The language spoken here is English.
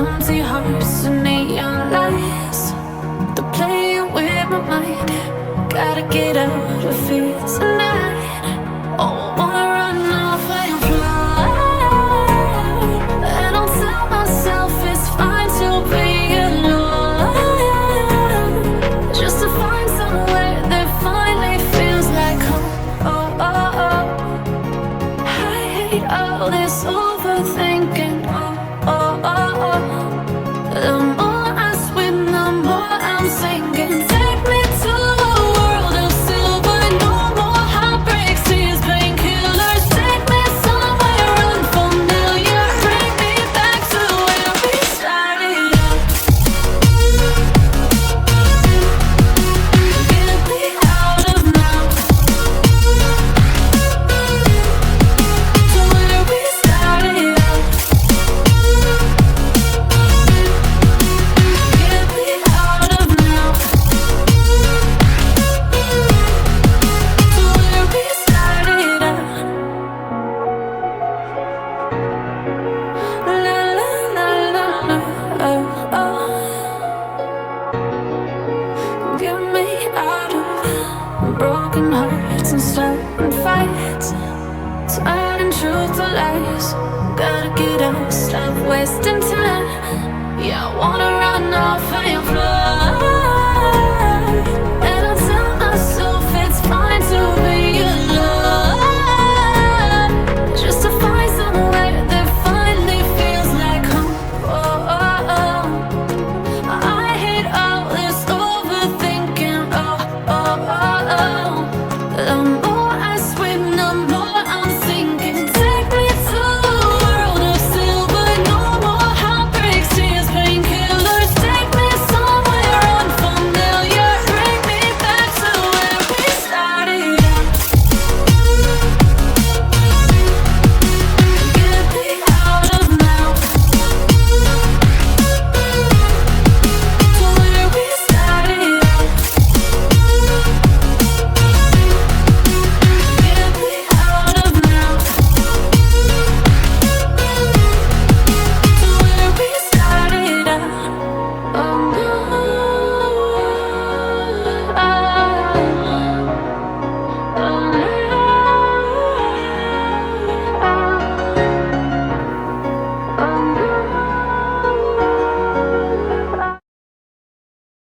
empty hearts and neon lights. They're playing with my mind. Gotta get out of here tonight. Oh, I wanna run off and fly. And I'll tell myself it's fine to be alone, just to find somewhere that finally feels like home. Oh, oh, oh. I hate all this overthinking. Oh, oh, oh, oh. The more I swim, the more I'm sinking. Take me to a world of silver. No more heartbreaks, tears, painkillers. Take me somewhere unfamiliar. Bring me back to where we started out. Get me out of now, to where we started out. Get me out of now, to where we started out. La la la la la, oh, oh. Get me out of broken hearts and starting fights, turning truth to lies. Gotta get up, stop wasting time. Yeah, I wanna run off and fly.